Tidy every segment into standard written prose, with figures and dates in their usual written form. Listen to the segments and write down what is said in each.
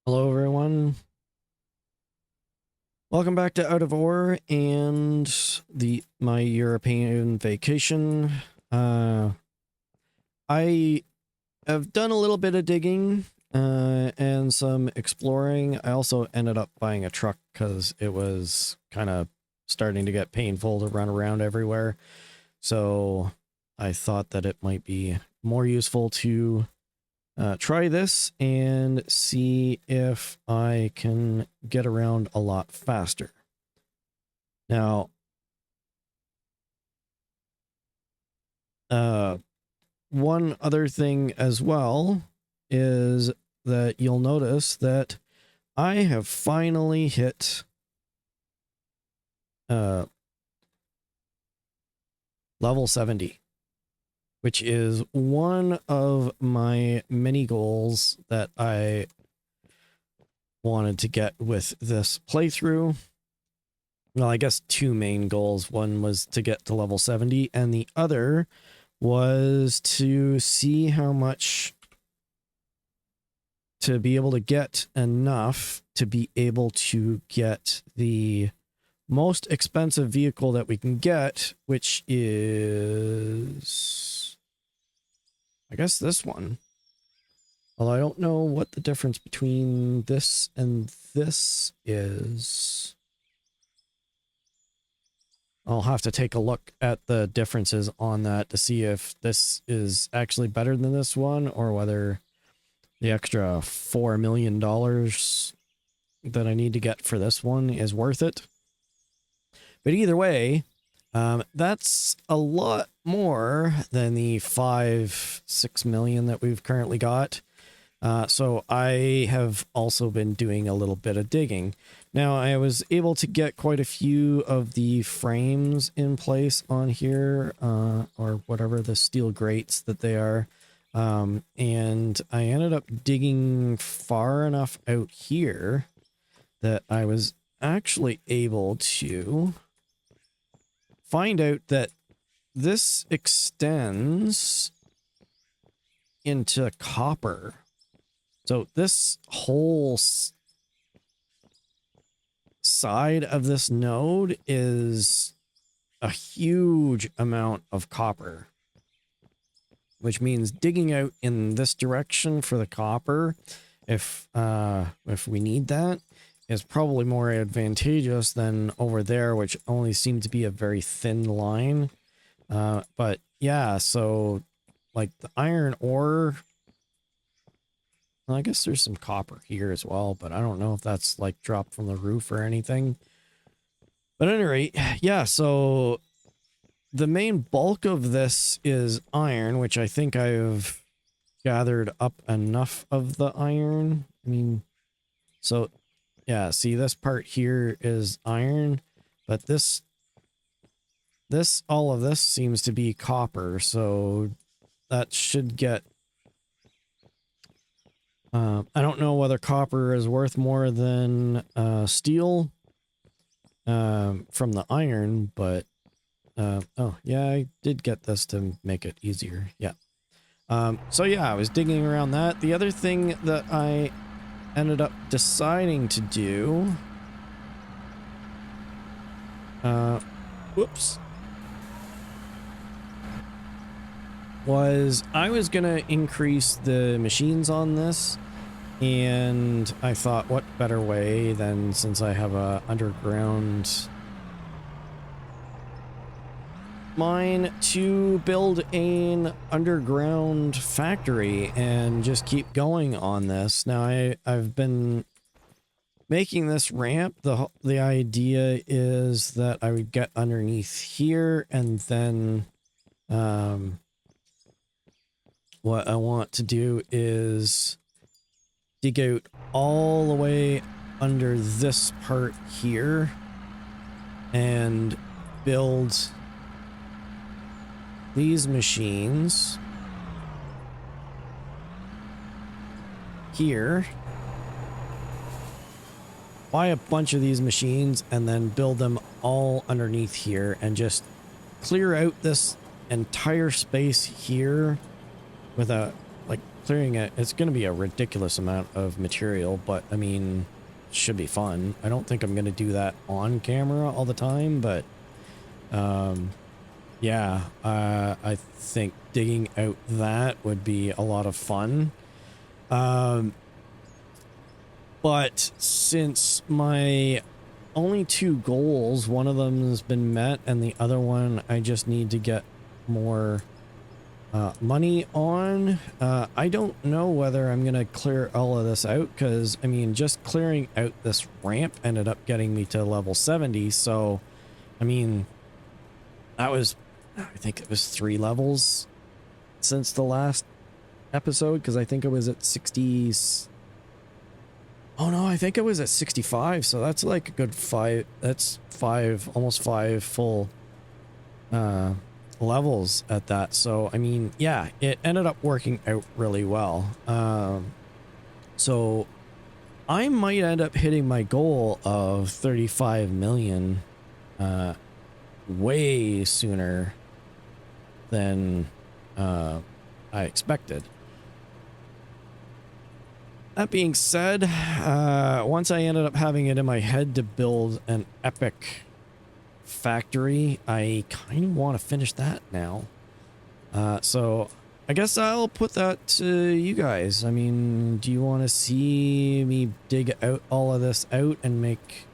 Hello everyone. Welcome back to Out of Ore and my European vacation. I have done a little bit of digging and some exploring. I also ended up buying a truck because it was kind of starting to get painful to run around everywhere. So I thought that it might be more useful to try this and see if I can get around a lot faster. Now, one other thing as well is that you'll notice that I have finally hit level 70. Which is one of my many goals that I wanted to get with this playthrough. Well, I guess two main goals. One was to get to level 70, and the other was to see how much to be able to get enough to be able to get the most expensive vehicle that we can get, which is... I guess this one. Well, I don't know what the difference between this and this is. I'll have to take a look at the differences on that to see if this is actually better than this one or whether the extra $4 million that I need to get for this one is worth it. But either way, that's a lot more than the 5-6 million that we've currently got. So I have also been doing a little bit of digging. Now I was able to get quite a few of the frames in place on here, or whatever the steel grates that they are. And I ended up digging far enough out here that I was actually able to find out that this extends into copper. So this whole side of this node is a huge amount of copper, which means digging out in this direction for the copper, if we need that, is probably more advantageous than over there, which only seemed to be a very thin line. But yeah, so like the iron ore, well, I guess there's some copper here as well, but I don't know if that's like dropped from the roof or anything. But at any rate, yeah, so the main bulk of this is iron, which I think I've gathered up enough of the iron. I mean, so yeah, see, this part here is iron, but all of this seems to be copper, so that should get... I don't know whether copper is worth more than steel from the iron, but oh, yeah, I did get this to make it easier. Yeah. So yeah, I was digging around that. The other thing that I ended up deciding to do, whoops, was I was gonna increase the machines on this, and I thought, what better way than, since I have a underground mine, to build an underground factory and just keep going on this. Now I've been making this ramp. The idea is that I would get underneath here, and then what I want to do is dig out all the way under this part here and build these machines here, buy a bunch of these machines, and then build them all underneath here and just clear out this entire space here with a like clearing it, it's going to be a ridiculous amount of material, but I mean, it should be fun. I don't think I'm going to do that on camera all the time, but yeah, I think digging out that would be a lot of fun. But since my only two goals, one of them has been met and the other one I just need to get more money on, I don't know whether I'm gonna clear all of this out, because I mean, just clearing out this ramp ended up getting me to level 70. So I mean, that was, I think it was 3 levels since the last episode, because I think it was at 60. Oh no, I think it was at 65, so that's like a good 5, that's 5, almost 5 full levels at that. So I mean, yeah, it ended up working out really well. So I might end up hitting my goal of 35 million way sooner than I expected. That being said, once I ended up having it in my head to build an epic factory, I kind of want to finish that now. So I guess I'll put that to you guys. I mean, do you want to see me dig out all of this out and make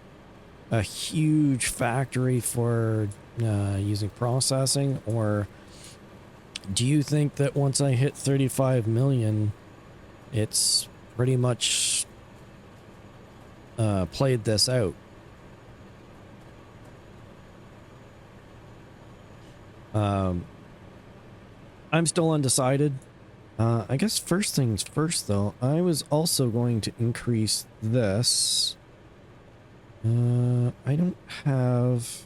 a huge factory for using processing? Or do you think that once I hit 35 million, it's pretty much played this out? I'm still undecided. I guess first things first, though, I was also going to increase this. I don't have...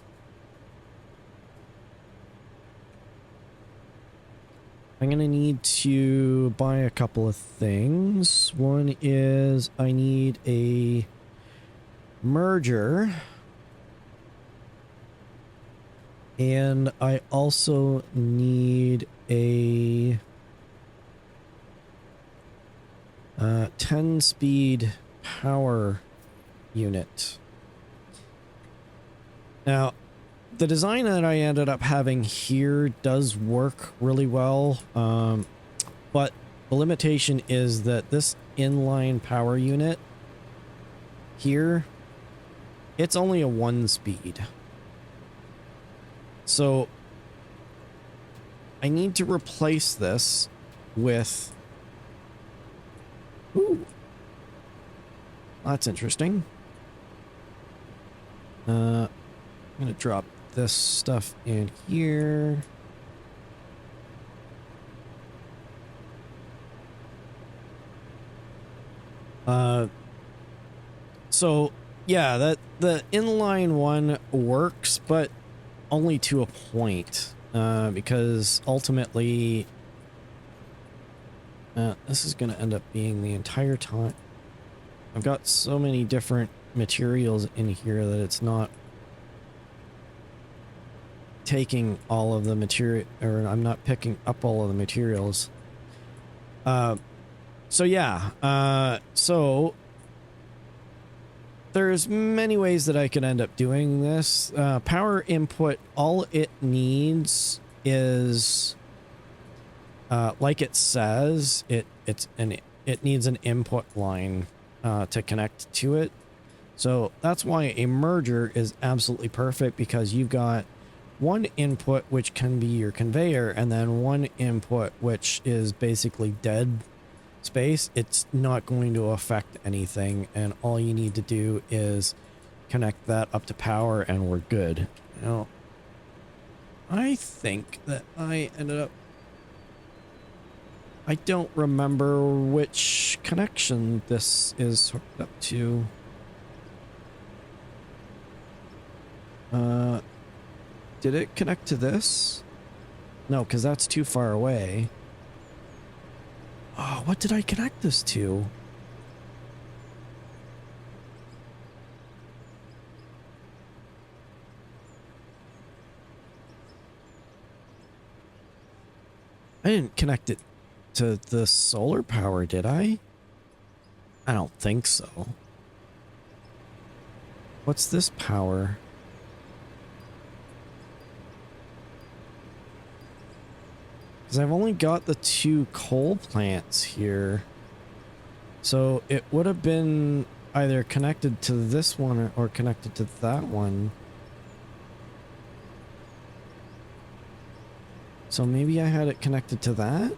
I'm gonna need to buy a couple of things. One is I need a merger. And I also need a 10-speed power unit. Now, the design that I ended up having here does work really well, but the limitation is that this inline power unit here, it's only a 1-speed. So I need to replace this with... Ooh, that's interesting. I'm gonna drop this stuff in here. So yeah, that the inline one works, but only to a point, because ultimately this is going to end up being the entire time. I've got so many different materials in here that it's not taking all of the material, or I'm not picking up all of the materials. So yeah, so there's many ways that I could end up doing this. Power input, all it needs is, like it says, it needs an input line to connect to it. So that's why a merger is absolutely perfect, because you've got one input which can be your conveyor, and then one input which is basically dead space. It's not going to affect anything, and all you need to do is connect that up to power and we're good. Now, I think that I ended up... I don't remember which connection this is hooked up to. Did it connect to this? No, because that's too far away. Oh, what did I connect this to? I didn't connect it to the solar power, did I? I don't think so. What's this power? Because I've only got the 2 coal plants here. So it would have been either connected to this one or connected to that one. So maybe I had it connected to that?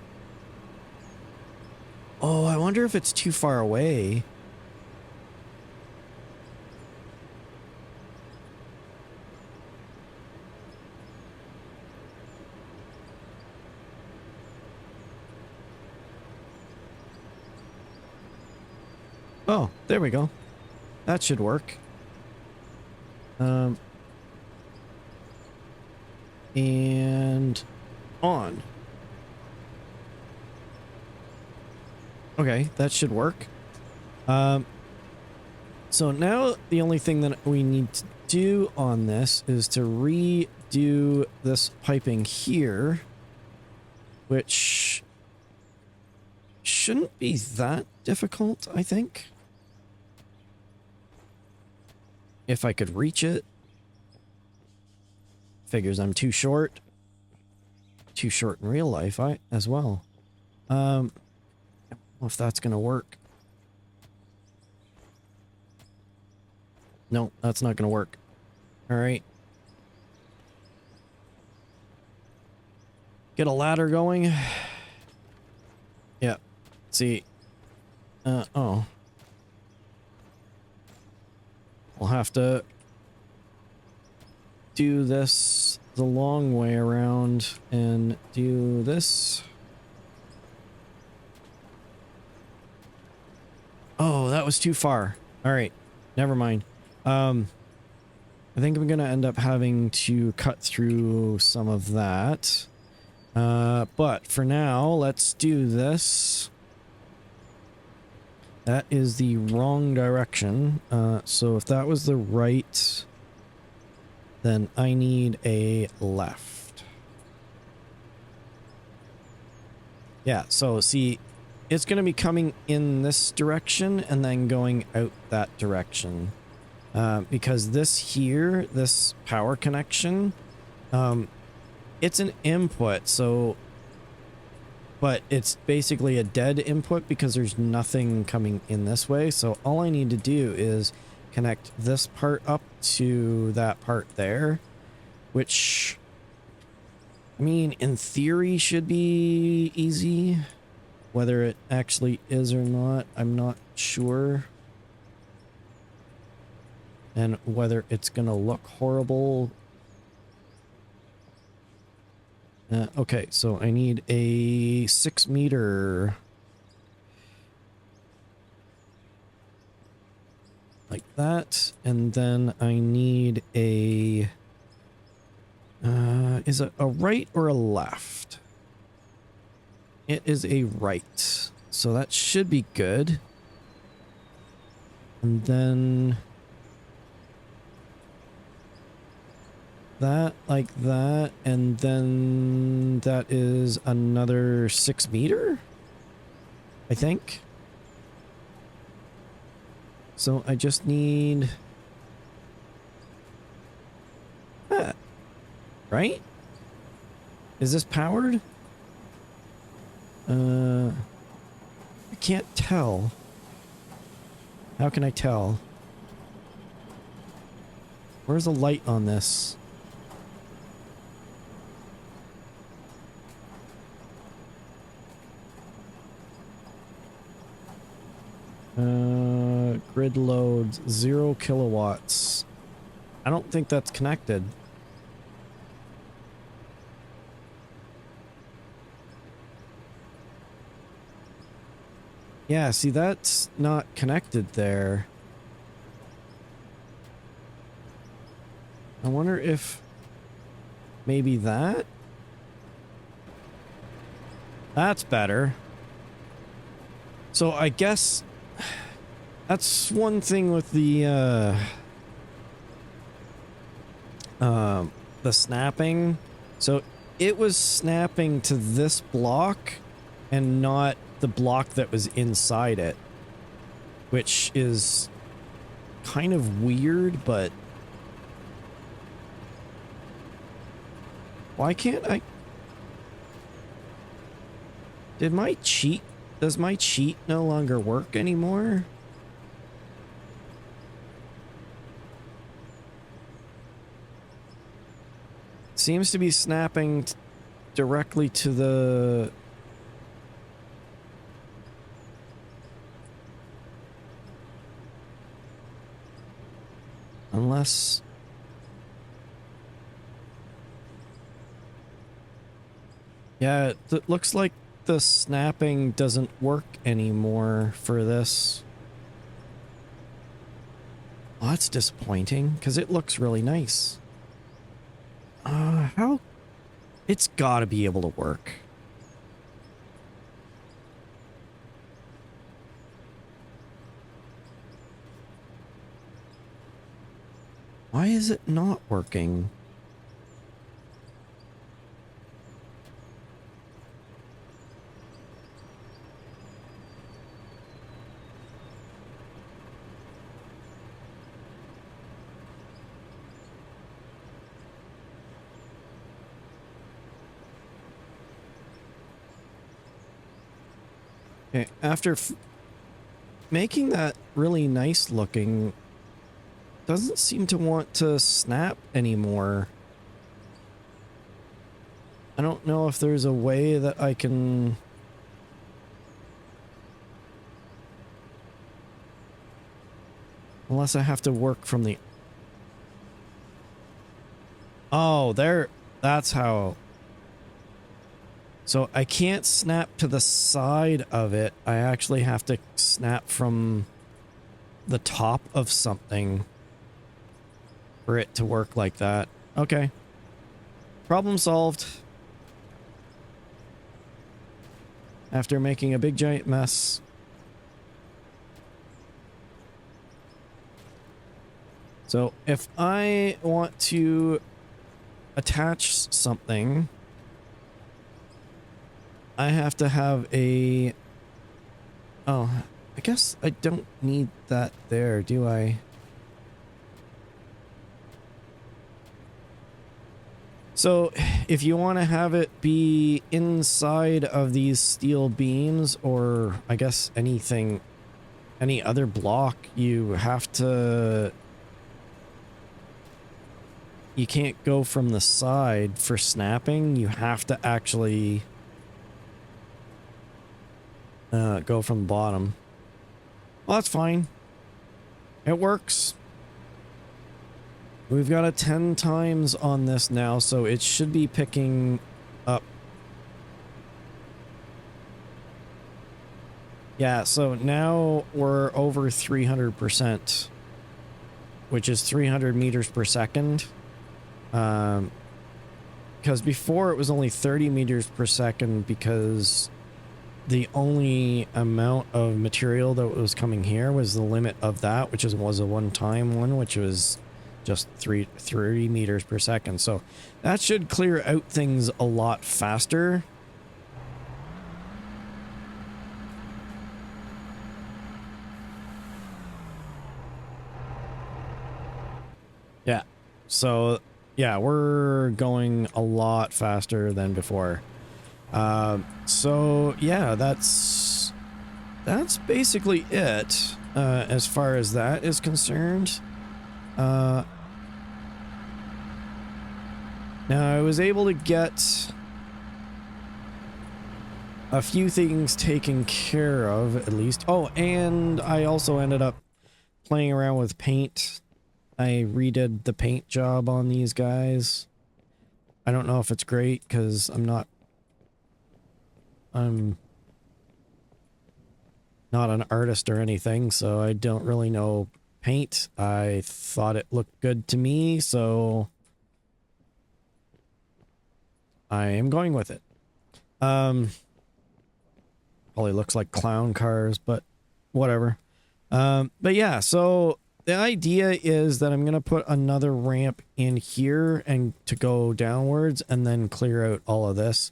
Oh, I wonder if it's too far away. Oh, there we go. That should work. And on. Okay, that should work. So now the only thing that we need to do on this is to redo this piping here, which shouldn't be that difficult, I think. If I could reach it. Figures I'm too short. Too short in real life, as well. I don't know if that's gonna work. No, that's not gonna work. Alright. Get a ladder going. Yeah. See. Oh. We'll have to do this the long way around and do this. Oh, that was too far. All right, never mind. I think I'm gonna end up having to cut through some of that. But for now, let's do this. That is the wrong direction. So if that was the right, then I need a left. Yeah, so see, it's going to be coming in this direction and then going out that direction. Because this here, this power connection, it's an input, so... But it's basically a dead input because there's nothing coming in this way. So all I need to do is connect this part up to that part there, which, I mean, in theory should be easy. Whether it actually is or not, I'm not sure. And whether it's gonna look horrible. Okay, so I need a 6 meter. Like that. And then I need a... is it a right or a left? It is a right. So that should be good. And then... that, like that, and then that is another 6 meter, I think. So I just need that, right? Is this powered? I can't tell. How can I tell? Where's the light on this? Grid loads 0 kilowatts. I don't think that's connected. Yeah, see, that's not connected there. I wonder if maybe that? That's better. So I guess that's one thing with the snapping. So it was snapping to this block, and not the block that was inside it, which is kind of weird, but why can't I? Does my cheat no longer work anymore? Seems to be snapping directly to the... Unless... Yeah, it looks like the snapping doesn't work anymore for this. Oh, that's disappointing, because it looks really nice. How? It's gotta be able to work. Why is it not working? Okay, after making that really nice looking, doesn't seem to want to snap anymore. I don't know if there's a way that I can... Unless I have to work from the... Oh, there... That's how... So I can't snap to the side of it. I actually have to snap from the top of something for it to work like that. Okay. Problem solved. After making a big giant mess. So if I want to attach something, I have to have a... Oh, I guess I don't need that there, do I? So if you want to have it be inside of these steel beams, or I guess anything, any other block, you have to... You can't go from the side for snapping. You have to actually go from the bottom. Well, that's fine. It works. We've got a 10 times on this now, so it should be picking up. Yeah, so now we're over 300%, which is 300 meters per second. Because before it was only 30 meters per second, because the only amount of material that was coming here was the limit of that, which was a one-time one, which was just 30 meters per second. So that should clear out things a lot faster. Yeah. So yeah, we're going a lot faster than before. So yeah, that's basically it, as far as that is concerned. Now I was able to get a few things taken care of, at least. Oh, and I also ended up playing around with paint. I redid the paint job on these guys. I don't know if it's great, because I'm not an artist or anything, so I don't really know paint. I thought it looked good to me, so I am going with it. Probably looks like clown cars, but whatever. But yeah, so the idea is that I'm going to put another ramp in here and to go downwards and then clear out all of this.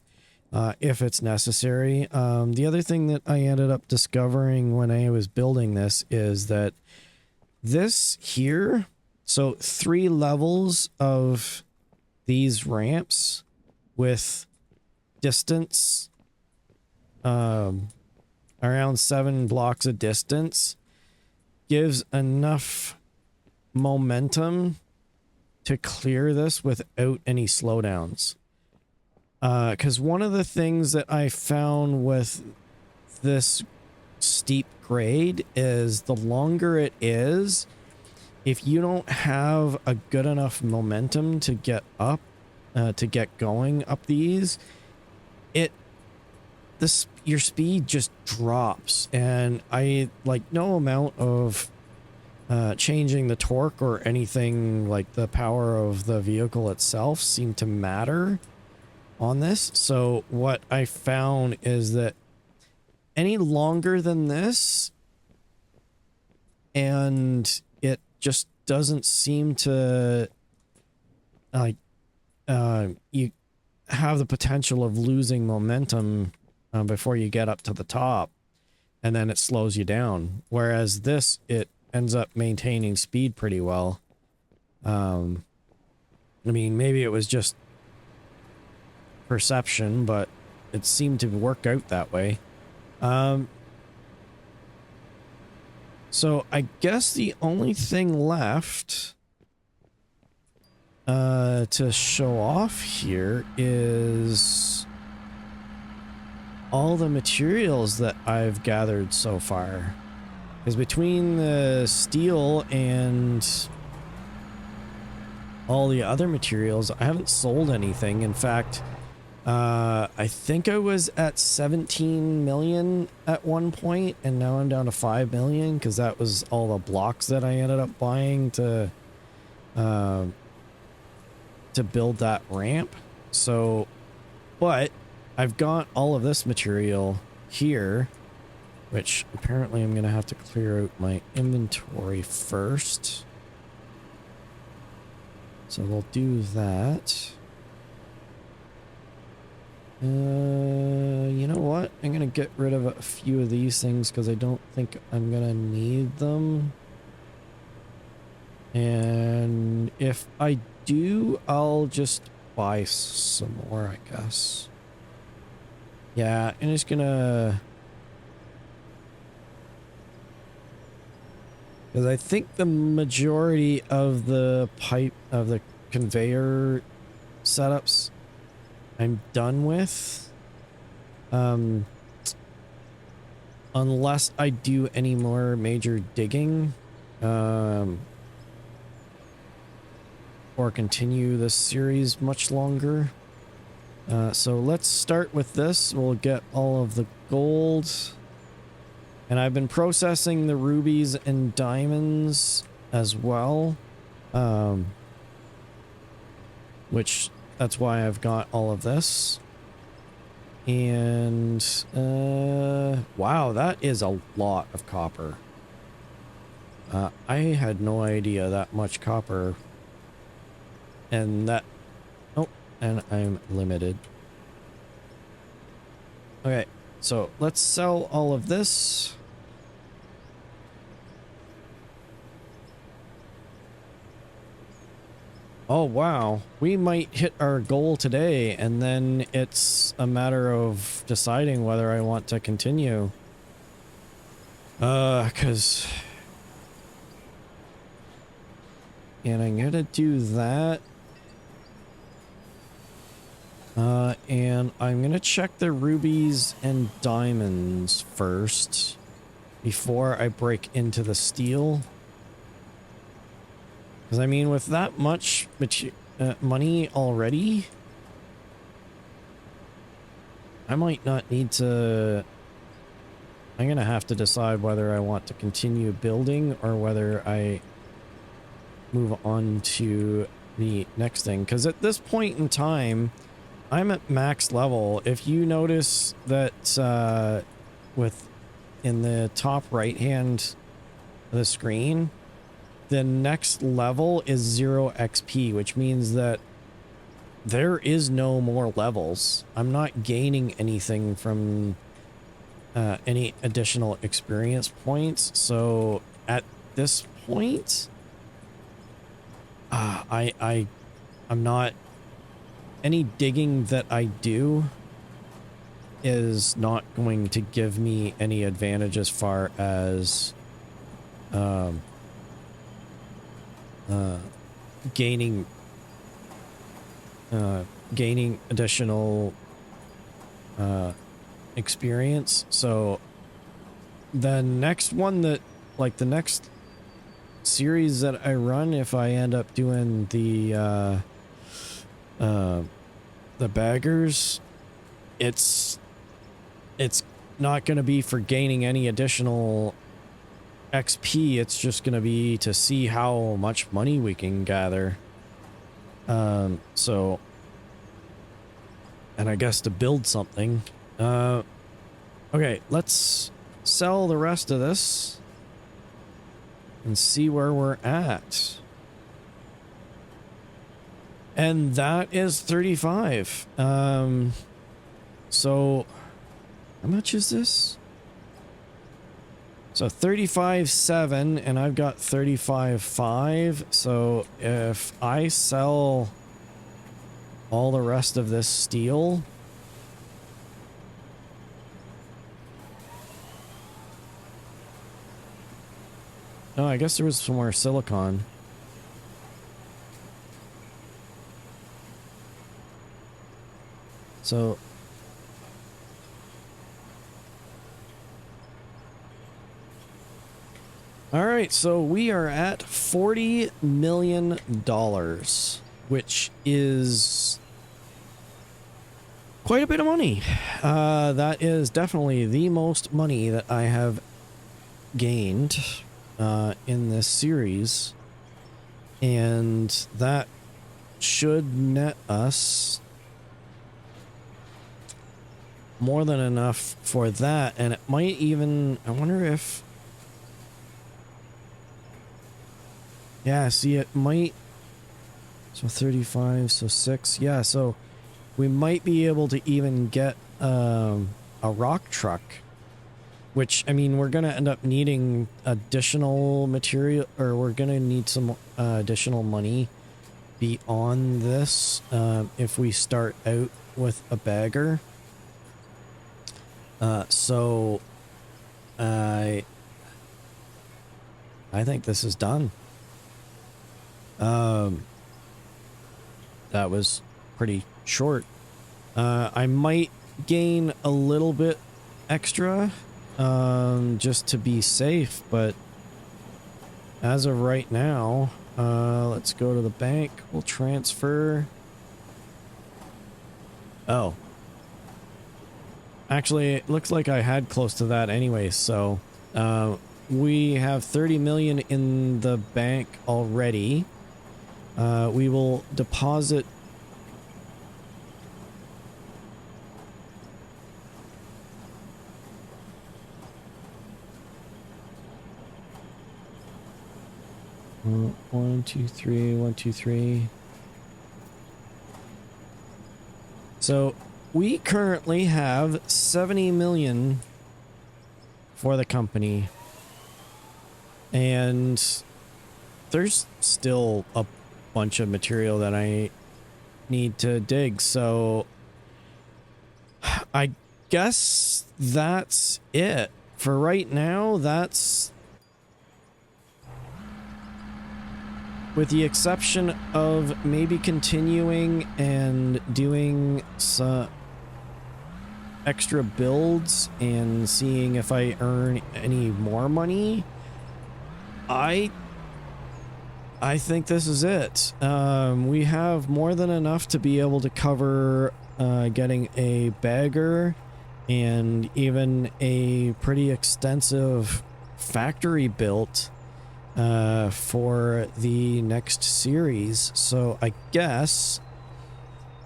if it's necessary. The other thing that I ended up discovering when I was building this is that this here, so 3 levels of these ramps with distance, around 7 blocks of distance, gives enough momentum to clear this without any slowdowns. Because one of the things that I found with this steep grade is the longer it is, if you don't have a good enough momentum to get up, to get going up these, your speed just drops. And no amount of changing the torque or anything like the power of the vehicle itself seemed to matter on this. So what I found is that any longer than this, and it just doesn't seem to you have the potential of losing momentum before you get up to the top, and then it slows you down. Whereas this, it ends up maintaining speed pretty well. I mean, maybe it was just perception, but it seemed to work out that way. So I guess the only thing left to show off here is all the materials that I've gathered so far. Because between the steel and all the other materials, I haven't sold anything. In fact, I think I was at 17 million at one point, and now I'm down to 5 million because that was all the blocks that I ended up buying to build that ramp. So, but I've got all of this material here, which apparently I'm going to have to clear out my inventory first. So we'll do that. You know what? I'm going to get rid of a few of these things because I don't think I'm going to need them. And if I do, I'll just buy some more, I guess. Yeah, I'm just gonna... because I think the majority of the conveyor setups I'm done with. Unless I do any more major digging. Or continue this series much longer. So let's start with this. We'll get all of the gold. And I've been processing the rubies and diamonds as well. Which, that's why I've got all of this. And, wow, that is a lot of copper. I had no idea that much copper. And that... oh, and I'm limited. Okay, so let's sell all of this. Oh, wow. We might hit our goal today, and then it's a matter of deciding whether I want to continue. 'Cause... and I'm gonna do that. And I'm gonna check the rubies and diamonds first before I break into the steel. Because I mean, with that much money already, I might not need to... I'm gonna have to decide whether I want to continue building or whether I move on to the next thing. Because at this point in time, I'm at max level. If you notice that in the top right hand of the screen, the next level is 0 XP, which means that there is no more levels. I'm not gaining anything from any additional experience points. So at this point, I'm not, any digging that I do is not going to give me any advantage as far as gaining additional experience. So the next one that, like the next series that I run, if I end up doing the baggers, it's not going to be for gaining any additional XP. It's just going to be to see how much money we can gather. So, and I guess to build something. Okay, let's sell the rest of this and see where we're at. And that is 35. So how much is this? So 35.7, and I've got 35.5. So if I sell all the rest of this steel, no, I guess there was some more silicon. So all right, so we are at $40 million, which is quite a bit of money. That is definitely the most money that I have gained in this series, and that should net us more than enough for that. And it might even, I wonder if, yeah, see, it might, so 35, so 6, yeah, so we might be able to even get a rock truck, which, I mean, we're gonna end up needing additional material, or we're gonna need some additional money beyond this if we start out with a bagger. So I think this is done. That was pretty short. I might gain a little bit extra just to be safe, but as of right now, let's go to the bank. We'll transfer. Oh, actually, it looks like I had close to that anyway, so we have 30 million in the bank already. We will deposit one, two, three, 1, 2, 3. So we currently have 70 million for the company, and there's still a bunch of material that I need to dig, so I guess that's it for right now. That's, with the exception of maybe continuing and doing some extra builds and seeing if I earn any more money, I think this is it. We have more than enough to be able to cover getting a bagger and even a pretty extensive factory built for the next series. So I guess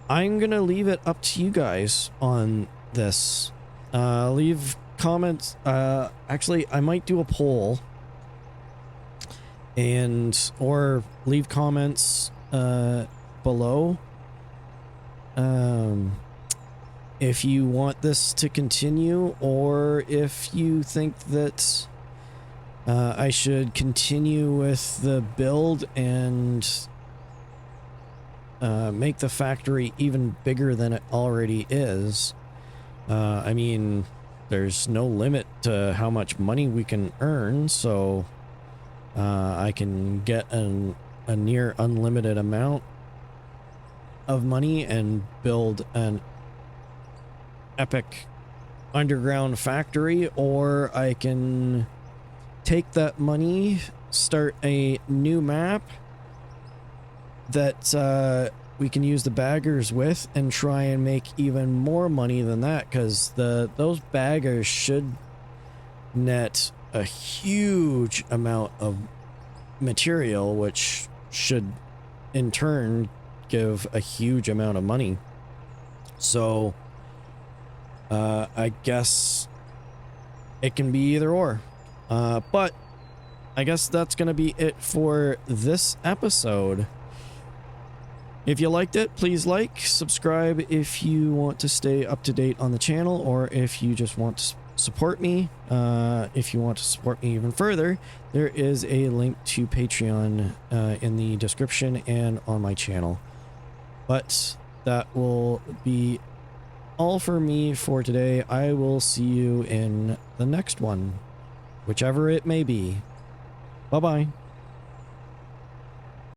I'm gonna leave it up to you guys on this. Leave comments. Actually, I might do a poll, and or leave comments below if you want this to continue, or if you think that I should continue with the build and make the factory even bigger than it already is. I mean, there's no limit to how much money we can earn, so I can get a near unlimited amount of money and build an epic underground factory, or I can take that money, start a new map that we can use the baggers with, and try and make even more money than that, because those baggers should net a huge amount of material, which should in turn give a huge amount of money. So I guess it can be either or, but I guess that's gonna be it for this episode. If you liked it, please like, subscribe if you want to stay up to date on the channel, or if you just want to support me. If you want to support me even further, there is a link to Patreon in the description and on my channel. But that will be all for me for today. I will see you in the next one, whichever it may be. Bye-bye.